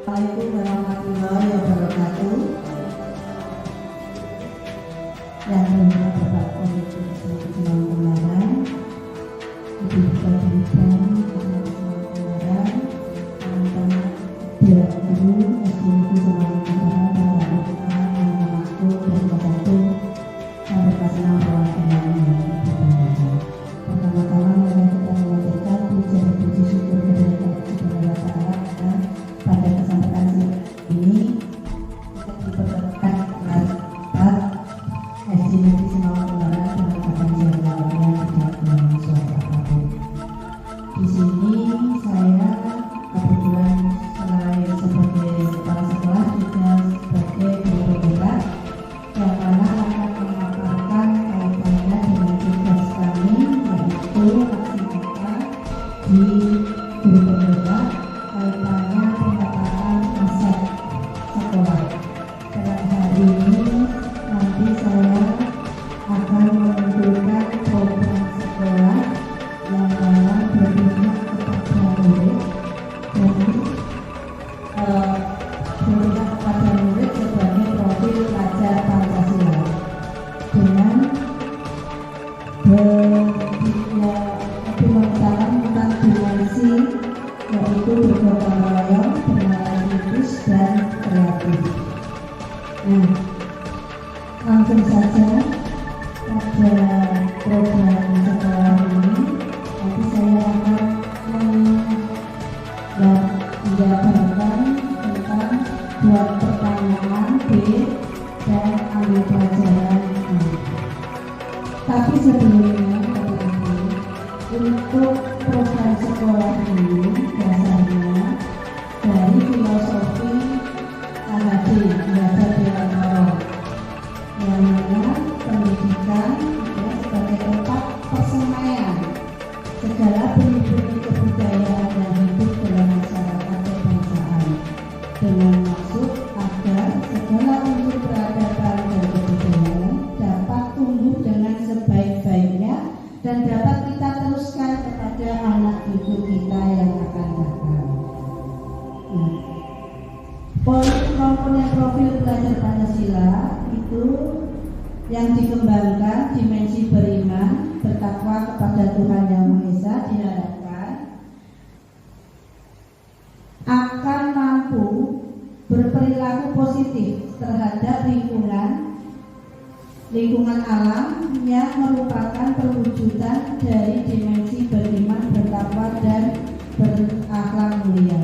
Assalamualaikum warahmatullahi wabarakatuh. Yang mulia Bapak Komite Keselamatan Pembayaran, Ibu Kajian Pembayaran, teman-teman Dewan Guru SDNP Semarang Pembayaran, dan Namaku Wabarakatuh, sampai pasangan perwakilan yang berbahagia. Pertama-tama mari kita memanjatkan puji dan puji syukur kepada Allah Ta'ala pada kesempatan ini kita diperkenalkan Pak SDNP Semarang Pembayaran dengan kajian yang tidak kurang suara apapun. Di sini saya kebetulan selain sebagai kepala sekolah juga sebagai guru BK yang mana akan memaparkan kaitannya dengan tugas kami, yaitu aksi kita di guru BK kaitannya pemetaan aset sekolah. Dalam hari ini nanti saya akan menunjukkan program sekolah yang mana berpihak kepada murid dan berpihak kepada murid sebagai profil pelajar Pancasila dengan pementasan tentang dimensi yaitu bergotong royong, bernalar kritis dan kreatif. Nah, langsung saja pada program sekolah ini nanti saya akan menjabarkan tentang buat pertanyaan B dan ambil pelajaran A. Tapi sebelumnya untuk program sekolah ini dasarnya dari filosofi AHD Belajar Dewan Guru, yang mana pendidikan sebagai tempat persemaian segala benih-benih kebudayaan yang hidup dalam masyarakat kebangsaan, dengan maksud agar segala unsur peradaban dan kebudayaan dapat tumbuh dengan sebaik-baiknya dan dapat kita teruskan kepada anak cucu kita yang akan datang. Komponen profil belajar Pancasila itu yang dikembangkan dimensi beriman, bertakwa kepada Tuhan Yang Maha Esa diharapkan akan mampu berperilaku positif terhadap lingkungan alam yang merupakan perwujudan dari dimensi beriman, bertakwa dan berakhlak mulia.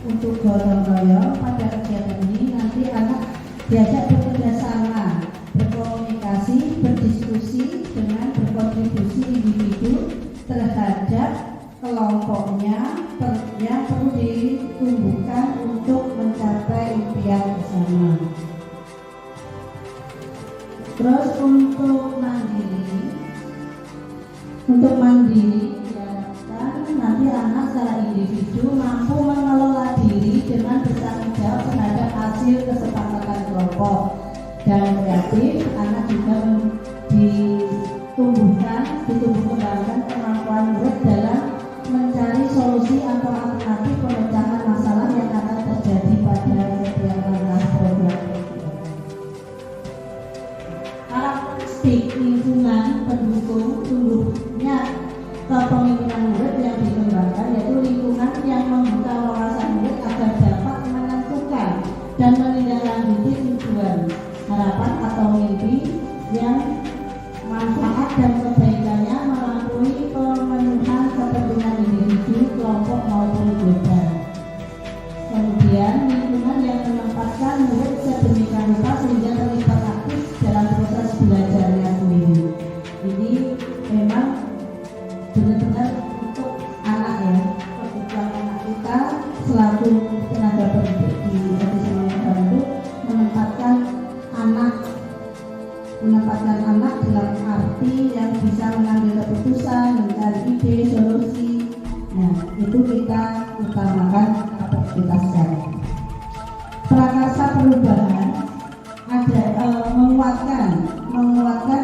Untuk gotong royong pada kegiatan ini nanti anak diajak bekerja sama, berkomunikasi, berdiskusi dengan berkontribusi individu terhadap kelompoknya yang perlu ditumbuhkan untuk mencapai impian bersama. Terus untuk mandiri diharapkan nanti anak secara individu mampu mengelola diri dengan bertanggung jawab terhadap hasil kesepakatan kelompok, dan kreatif anak juga ditumbuh-kembangkan kemampuan murid dalam mencari solusi atau alternatif pemecahan masalah yang akan terjadi pada setiap langkah program. Karakteristik lingkungan pendukung tumbuhnya kepemimpinan murid yang dikembangkan yaitu lingkungan yang membuka wawasan murid agar dapat menentukan dan menindaklanjuti tujuan, harapan atau mimpi yang manfaat dan kebaikannya melampaui pemenuhan kepentingan individu, kelompok maupun global. Kemudian lingkungan yang menempatkan murid sedemikian rupa sehingga terlibat aktif dalam proses belajarnya sendiri. Ini memang benar-benar untuk anak ya, kebutuhan anak kita selaku tenaga pendidik di SDNP Semarang itu menempatkan anak dalam arti yang bisa mengambil keputusan, mencari ide, solusi. Nah, itu kita utamakan aktivitasnya. Prakarsa perubahan ada menguatkan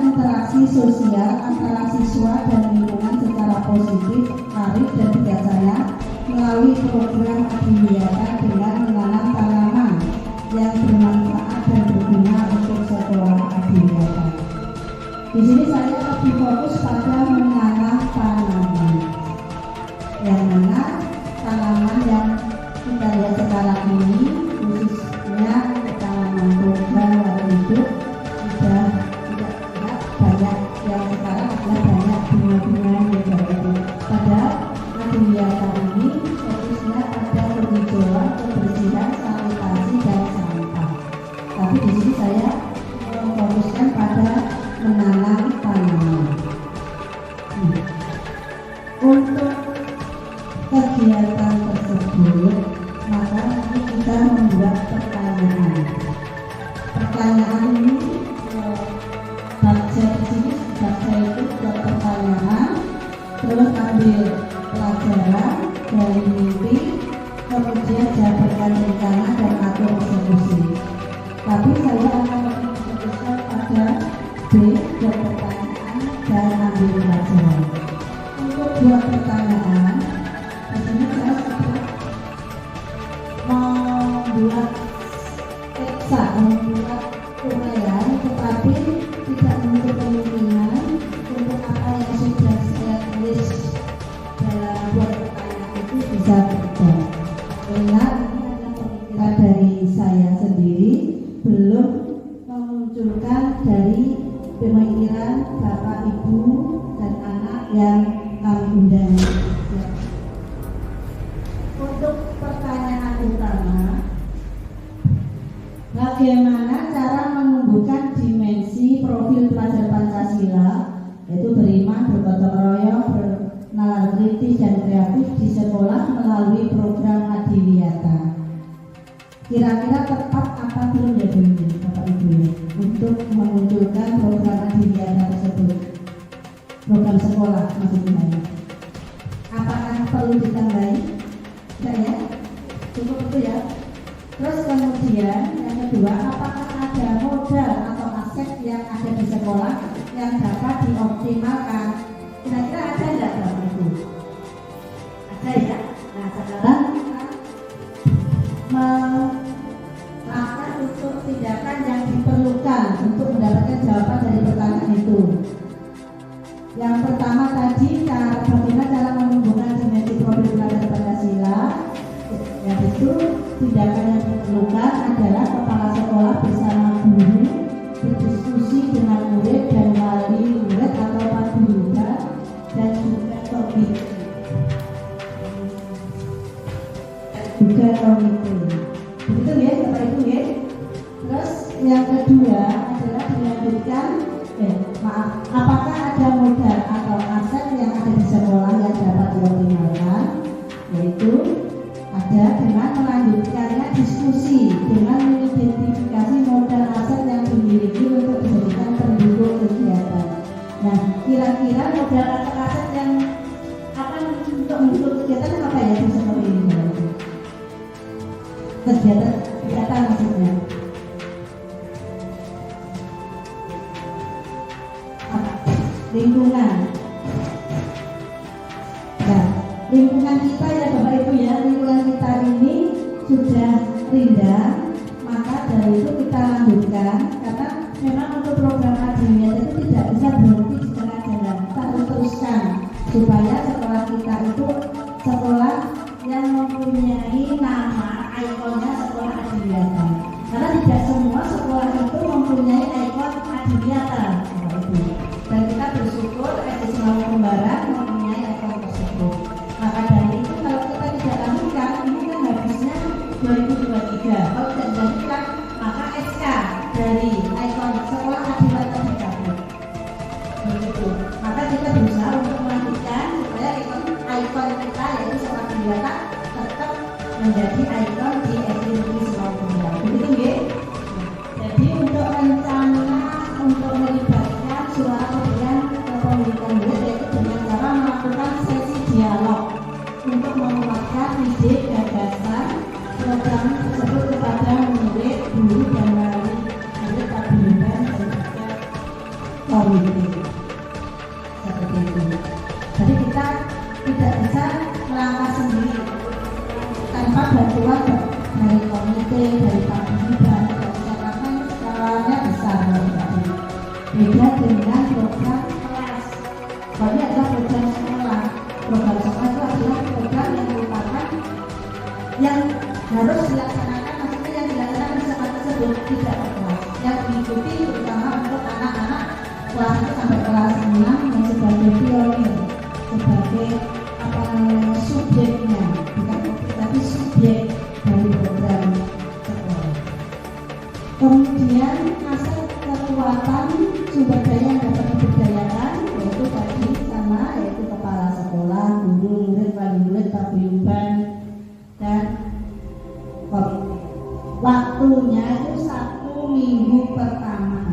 interaksi sosial antara siswa dan lingkungan secara positif, arif dan bijaksana melalui program kegiatan dengan menanam kita membuat pertanyaan. Pertanyaan ini baca di sini, baca itu buat pertanyaan, terus ambil pelajaran dari mimpi, kemudian jabarkan rencana dan atur eksekusi. Tapi saya akan fokuskan pada B, buat pertanyaan dan ambil pelajaran. Untuk buat pertanyaan, di sini saya sudah membuat membuat uraian, tetapi tidak menutup kemungkinan untuk apa yang sudah saya tulis dalam buat pertanyaan itu bisa berubah. Karena ini adalah pemikiran dari saya sendiri, belum memunculkan dari pemikiran Bapak, Ibu, dan anak yang kami undang. Untuk pertanyaan utama, bagaimana cara menumbuhkan dimensi profil pelajar Pancasila, yaitu beriman, bergotong royong, bernalar kritis dan kreatif di sekolah melalui program Adiwiyata. Kira-kira tepat apa belum ya Bu Bapak Ibu untuk memunculkan program Adiwiyata tersebut? Program sekolah maksudnya. Apakah perlu ditambahi? Tidak ya? Cukup itu ya. Terus kemudian yang kedua, apakah ada modal atau aset yang ada di sekolah yang dapat dioptimalkan? Kira-kira ada tidak Bapak Ibu? Ada ya? Nah sekarang kita melakukan untuk tindakan yang diperlukan untuk mendapatkan jawaban dari pertanyaan itu. Yang pertama tadi, bagaimana cara menumbuhkan dimensi profil pelajar Pancasila? Yaitu tindakan yang diperlukan adalah kepala sekolah bersama guru berdiskusi dengan murid dan wali murid atau paguyuban dan juga komite. Begitu ya Bapak Ibu ya. Terus yang kedua adalah dilanjutkan, apakah ada modal atau aset yang ada di sekolah yang dapat dioptimalkan? Yaitu ada dengan melanjutkannya diskusi dengan mengidentifikasi modal aset yang dimiliki untuk dijadikan pendukung kegiatan. Nah, kira-kira modal atau aset yang akan untuk mendukung kegiatan apa ya di sekolah ini? Kegiatan maksudnya. Lingkungan. Nah, lingkungan kita ya Bapak Ibu ya, lingkungan kita ini sudah rindang, maka dari itu kita lanjutkan karena memang untuk program Adiwiyata itu tidak bisa berhenti di tengah jalan, kita harus teruskan supaya sekolah kita itu sekolah yang mempunyai nama ikonnya sekolah Adiwiyata. Karena tidak semua sekolah itu mempunyai ikon Adiwiyata, Bapak Ibu. Dan kita bersyukur SD Semau Kembaran mempunyai ikon tersebut. Maka dari itu kalau kita tidak lanjutkan, ini kan habisnya 2023. Kalau tidak dilanjutkan, maka SK dari ikon sekolah Adiwiyata dicabut. Begitu. Maka kita berusaha untuk melanjutkan supaya ikon kita yaitu sekolah Adiwiyata tetap menjadi ikon di SD Negeri Semau Kembaran. Begitu ya. Jadi untuk rencana untuk melibatkan suara pemilihan kepemilikan murid yaitu dengan cara melakukan sesi dialog untuk menguatkan ide gagasan program tersebut kepada murid, guru dan wali murid, paguyuban dan juga komite. Seperti itu. Jadi kita tidak bisa melangkah sendiri tanpa bantuan dari komite, dari paguyuban, karena skalanya besar. Beda dengan program kelas. Kalau ini adalah program sekolah. Program sekolah itu adalah program yang merupakan yang harus dilaksanakan, maksudnya yang dilaksanakan di sekolah tersebut tidak kelas. Yang diikuti terutama untuk anak-anak kelas 1 sampai kelas 6 yang sebagai pionir, sebagai subjeknya, bukan tapi subjek dari program sekolah. Kemudian aset kekuatan sumber daya yang dapat diberdayakan yaitu tadi sama, yaitu kepala sekolah, guru, murid, wali murid, paguyuban dan komite. Waktunya itu 1 minggu pertama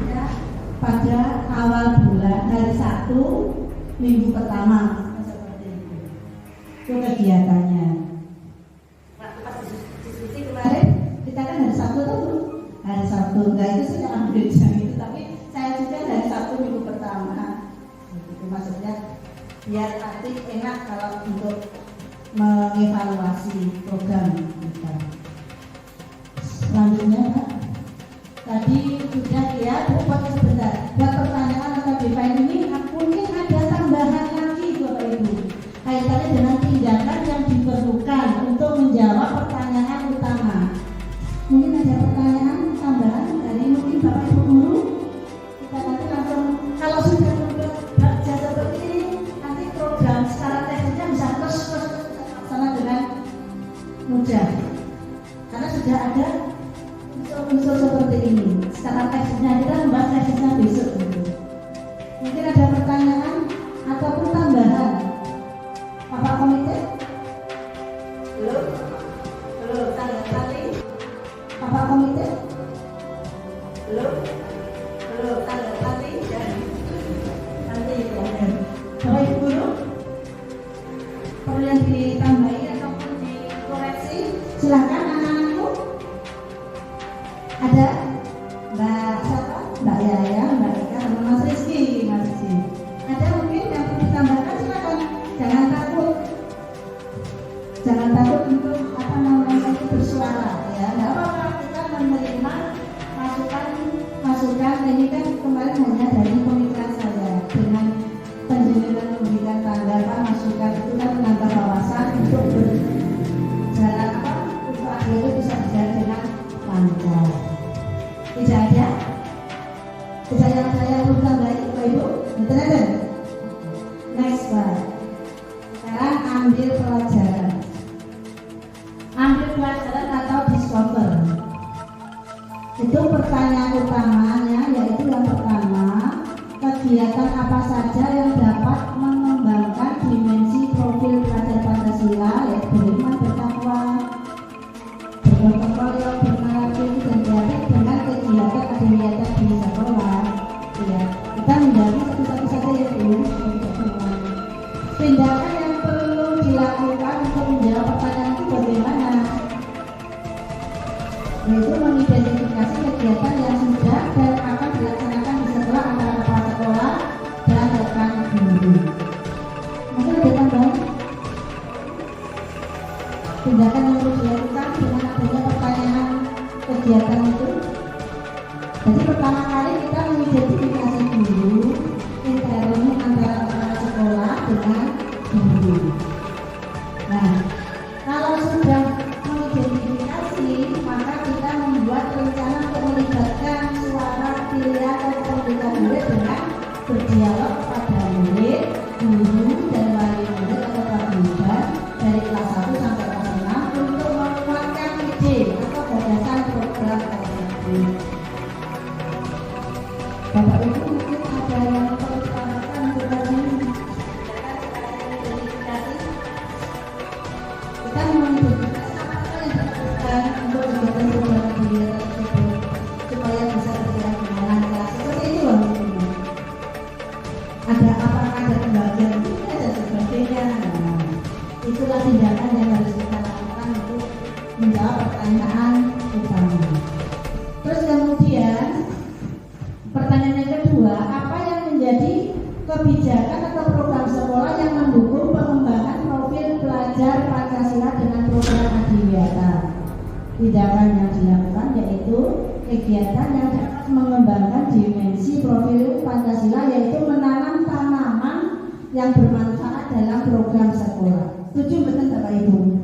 ya, pada awal bulan hari 1 minggu pertama seperti itu kegiatannya. Waktu pas diskusi kemarin kita kan hari Sabtu tuh, hari Sabtu, nah itu saya ambil jam itu, tapi saya juga dari 1 minggu pertama itu maksudnya biar nanti enak kalau untuk mengevaluasi program kita. Selanjutnya Pak, tadi sudah ya, buat sebentar buat pertanyaan atau define ini mungkin ada tambahan lagi Bapak Ibu kaitannya dengan tindakan yang diperlukan untuk menjawab pertanyaan utama. Mungkin ada pertanyaan tambahan dari mungkin Bapak Ibu guru. Kita nanti langsung kalau sudah bekerja seperti ini nanti program secara teknisnya bisa terus sama dengan mudah karena sudah ada unsur seperti ini. Secara teknisnya kita membahas teknisnya besok gitu. Mungkin ada pertanyaan ataupun tambahan Bapak komite? Belum tanggapan Bapak komite? Belum tanggapan dan nanti ya. Bapak Ibu guru perlu yang ditambahi ataupun dikoreksi silakan anak-anakku. Ada Mbak siapa? Mbak Yaya, Mbak Eka, sama Mas Rizky. Ada mungkin yang perlu ditambahkan silakan. Jangan takut untuk itu bersuara ya. Nggak apa-apa, kita menerima masukan. Ini kan kemarin hanya dari pemikiran saya dengan penjelasan memberikan tanggapan masukan itu kan menambah wawasan untuk berjalan untuk akhirnya bisa berjalan dengan lancar. Tidak ada yang saya perlu tambahin Bapak Ibu? Betul. Next slide. Sekarang ambil pelajaran atau discover. Itu pertanyaan utamanya, yaitu yang pertama, kegiatan apa saja yang dapat mengembangkan dimensi profil pelajar Pancasila, yaitu beriman, bertakwa, bergotong royong, bernalar dan kreatif dengan kegiatan kegiatan di sekolah. Ya, kita menjadi satu-satu saja yaitu tindakan yang perlu dilakukan untuk menjawab pertanyaan itu bagaimana? Yaitu mengidentifikasi kegiatan yang sudah dan akan dilaksanakan di sekolah antara kepala sekolah dan rekan guru. Mungkin ada tambahan? Tindakan yang perlu dilakukan dengan adanya pertanyaan kegiatan itu. Jadi pertama kali kita mengidentifikasi guru interaksi antara kepala sekolah dengan guru. Nah, kalau sudah mengidentifikasi, maka kita membuat rencana untuk melibatkan suara pilihan atau pemilihan murid dengan berdialog pada murid, guru, dan wali murid atau paguyuban dari kelas 1 sampai kelas 6 untuk menguatkan ide atau gagasan program tersebut. Bapak Ibu mungkin ada yang perlu ditambahkan untuk kita mengidentifikasi apa yang dilakukan untuk kegiatan program kegiatan tersebut supaya bisa berjalan dengan lancar. Seperti itu loh. Apakah ada pembagian tugas dan sebagainya. Nah, itulah tindakan yang harus kita lakukan untuk menjawab pertanyaan utama. Terus kemudian pertanyaan yang kedua, apa yang menjadi kebijakan atau program sekolah yang mendukung pengembangan profil pelajar Pancasila dengan program adiwiyata? Tindakan yang dilakukan yaitu kegiatan yang dapat mengembangkan dimensi profil Pancasila, yaitu menanam tanaman yang bermanfaat dalam program sekolah. Setuju betul Bapak Ibu?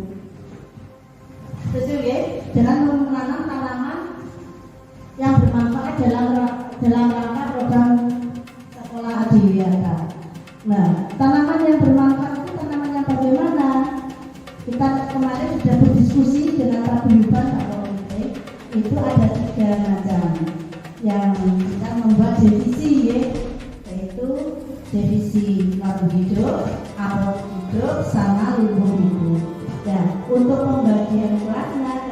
Setuju ya? Dengan menanam tanaman yang bermanfaat dalam rangka program sekolah adiwiyata. Nah, tanaman yang bermanfaat itu tanaman yang bagaimana? Kita kemarin sudah berdiskusi dengan paguyuban Pak Komite. Itu ada 3 macam yang kita membuat divisi ya, yaitu divisi labu hidup, apel hidup, sama lumbung hidup. Dan untuk pembagian kelasnya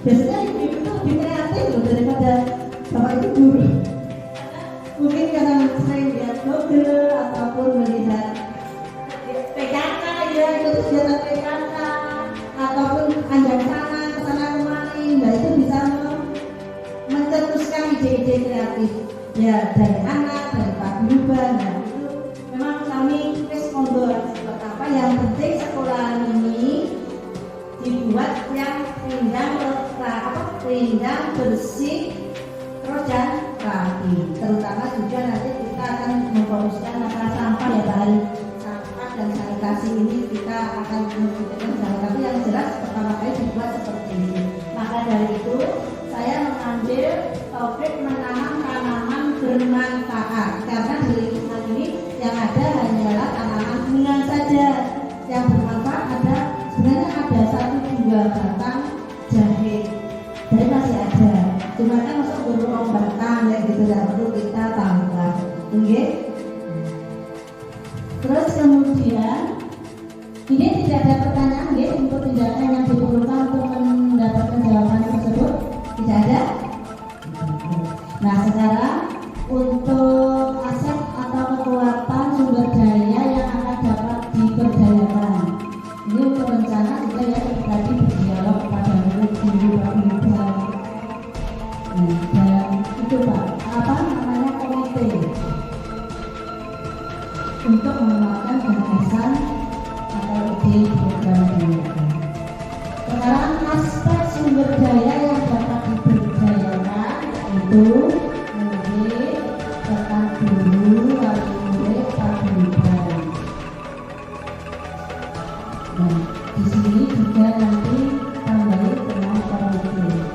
Biasanya ibu itu lebih kreatif loh daripada bapak itu guru. Mungkin karena sering lihat blogger ataupun melihat PKK ya, itu kegiatan PKK ataupun anjang sana kesana kemari, nah itu bisa mencetuskan ide-ide kreatif ya dari anak, dari paguyuban. Nah itu memang kami monggo buat apa, yang penting sekolah ini dibuat yang rindang, bersih, terus dan rapi. Terutama juga nanti kita akan memfokuskan masalah sampah ya Pak. Sampah dan sanitasi ini kita akan memfokuskan salah, tapi yang jelas pertama kali dibuat seperti ini. Maka dari itu saya mengambil topik menanam tanaman bermanfaat, karena di lingkungan ini yang ada hanyalah tanaman bunga saja yang bermanfaat. Sebenarnya ada 1-2 batang jahe, jadi masih ada, cuma kan masuk berulang batang ya gitu, tidak perlu kita tambah. Oke. Terus kemudian ini tidak ada pertanyaan ya, untuk tindakan yang diperlukan untuk mendapatkan jawaban tersebut tidak ada. Nah sekarang untuk aset atau kekuatan sumber daya yang akan dapat diberdayakan, ini untuk rencana juga ya, tadi berdialog kepada murid, guru, paguyuban, dan itu Pak, apa namanya, komite untuk mengeluarkan gagasan atau ide program pendidikan. Sekarang aspek sumber daya yang dapat diberdayakan itu murid, rekan guru, wali murid, paguyuban. Nah, di sini juga nanti tambahin dengan komite.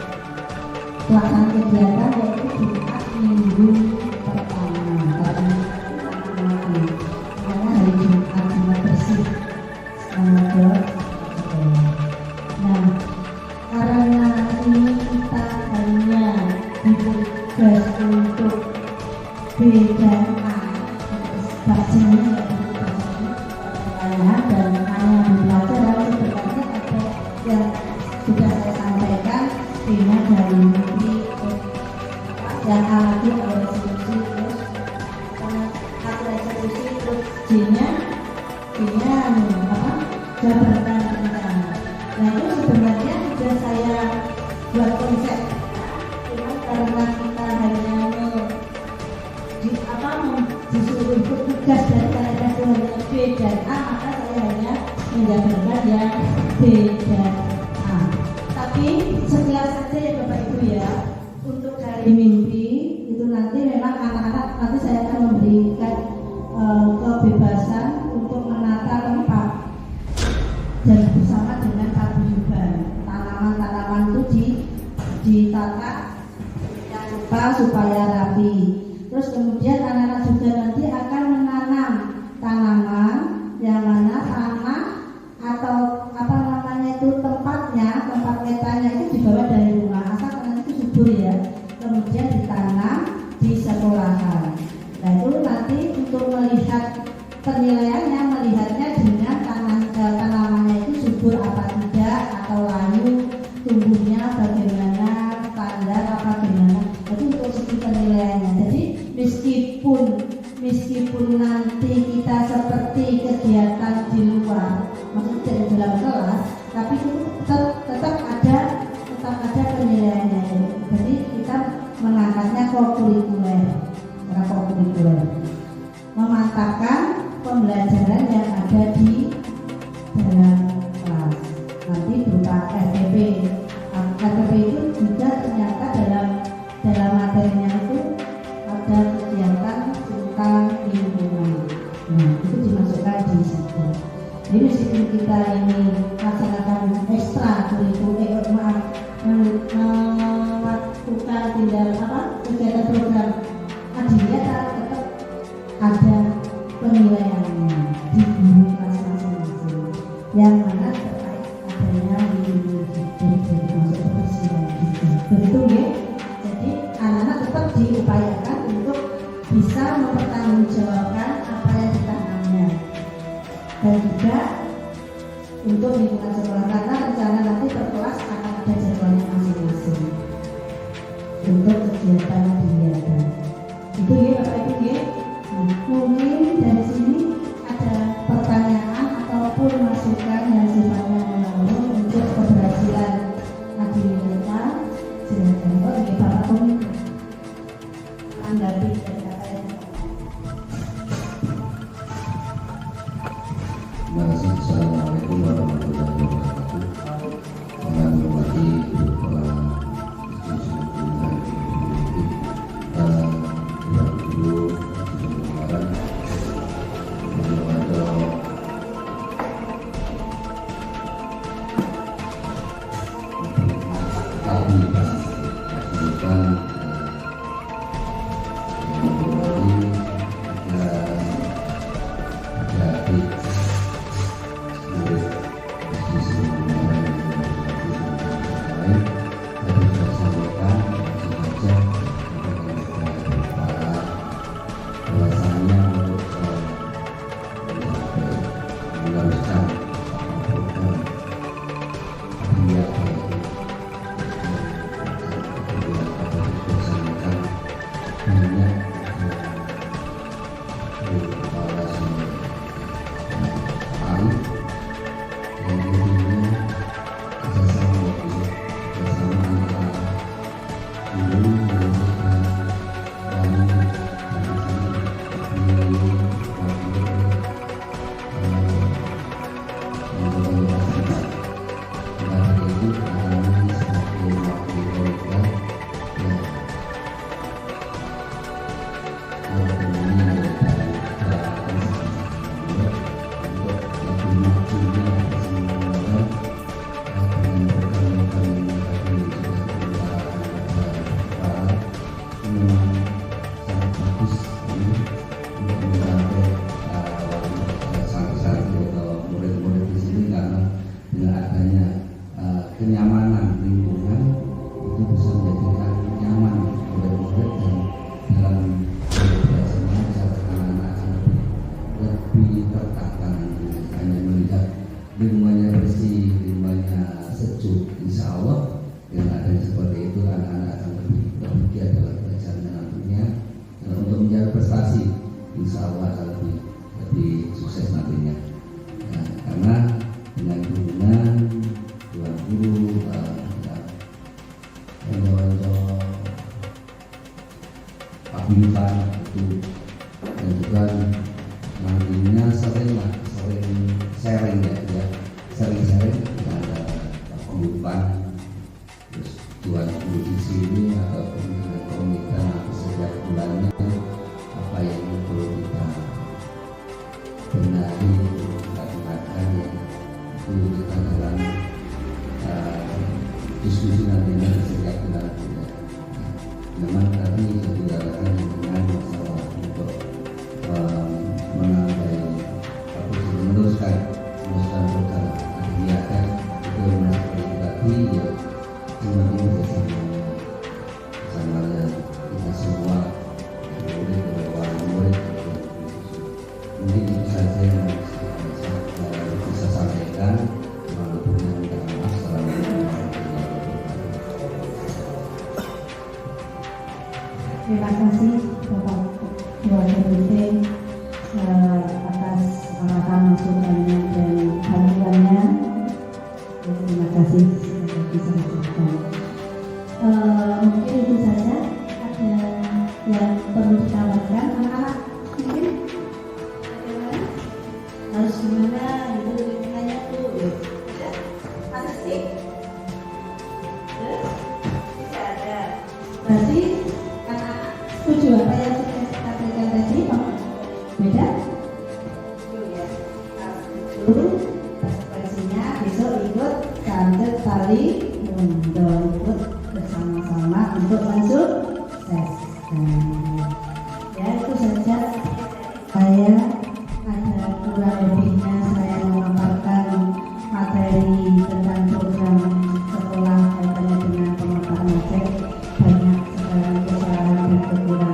Pelaksanaan kegiatan yaitu Jumat minggu pertama, karena hari Jumat bersih. Nah, karena ini kita hanya ditugas untuk beda bacanya dan hanya belajar, sebenarnya ada yang sudah saya sampaikan, bina dari mimpi yang alami oleh eksekusi, terus hasil eksekusi, terus J-nya jabatan rencana. Nah itu sebenarnya sudah saya buat konsep, cuma karena kita hanya disuruh ikut tugas dari kalian hanya B dan A, maka saya hanya menjabarkan yang B dan A. Tapi sekilas saja ya Bapak Ibu ya, untuk dari mimpi itu nanti memang anak-anak nanti saya akan memberikan kebebasan untuk menata tempat dan bersama dengan paguyuban. Tanaman-tanaman itu ditata jangan lupa supaya rapi. Terus kemudian anak-anak juga nanti akan menanam tanaman yang mana tanah atau apa namanya itu tempatnya, tempat letaknya itu dibawa dari rumah, asal tanah itu subur ya. Kemudian ditanam di sekolahan. Nah itu nanti untuk melihat penilaiannya, melihatnya dengan tanamannya itu subur apa tidak, atau layu tumbuhnya bagaimana, standar apa gimana, itu untuk segi penilaiannya. Jadi meskipun nanti kita seperti kegiatan di luar, maksudnya di dalam kelas, tapi itu tetap ada penilaiannya. Jadi kita mengangkatnya kokurikuler, memantapkan pembelajaran yang ada di dalam kelas. Nanti berupa RTP. RTP itu juga ternyata dalam materinya itu ada kegiatan tentang lingkungan. Nah, itu dimasukkan di situ. Jadi meskipun kita ini melaksanakan ekstra kurikuler, melakukan kegiatan program adiliyah, tetap ada penilaiannya di guru kelas masing-masing, yang mana terkait adanya lingkungan hidup masuk kebersihan gitu. Begitu ya. Jadi anak-anak tetap diupayakan untuk bisa mempertanggungjawabkan apa yang ditanamnya, dan juga untuk lingkungan sekolah, karena rencana nanti per kelas akan ada jadwalnya masing-masing. menanggapi dari apa yang Terima kasih. Assalamualaikum warahmatullahi wabarakatuh. Dengan hormati Ibu Kepala Institusi Pendidikan Tuan Guru Kemarin, Bagaimana tadi bukan kenyamanan lingkungan itu bisa menjadikan nyaman oleh murid dan dalam belajar mengajar anak-anak lebih tertata, hanya melihat lingkungannya bersih, lingkungannya sejuk. Insya Allah dengan adanya seperti itu anak-anak akan lebih berbahagia dalam belajarnya nantinya, dan untuk menjaga prestasi insya Allah akan lebih sukses nantinya. Nah, karena dengan dukungan Tuan Guru, paguyuban itu, dan juga nantinya sering sharing sering ada paguyuban, terus Tuan Guru di sini ataupun dengan komite setiap bulannya apa yang perlu kita benahi, kita gunakan yang itu kita dalam diskusi nantinya setiap bulan. Memang tadi saya bicarakan dengan masalah untuk menambahi atau meneruskan program kegiatan itu menjadi tadi ya semakin bersama kita semua, murid murid mungkin itu saja yang saya bisa sampaikan. Terima kasih Bapak Ketua DPD atas arahan masukannya dan bantuannya. Terima kasih bisa disampaikan. Mungkin itu saja. Ada yang perlu ditambahkan anak-anak mungkin? Harus gimana itu lingkungannya tuh? Harus sih. Tidak ada. Berarti setuju apa yang sudah kita berikan tadi, Pak? Beda? Setuju. Konsekuensinya besok ikut kantor tali untuk ikut bersama-sama untuk mensukseskan. Ya itu saja. Saya ada kurang lebihnya saya memaparkan materi tentang program sekolah kaitannya dengan pemetaan Aceh. Banyak sekali kesalahan dan kekurangan.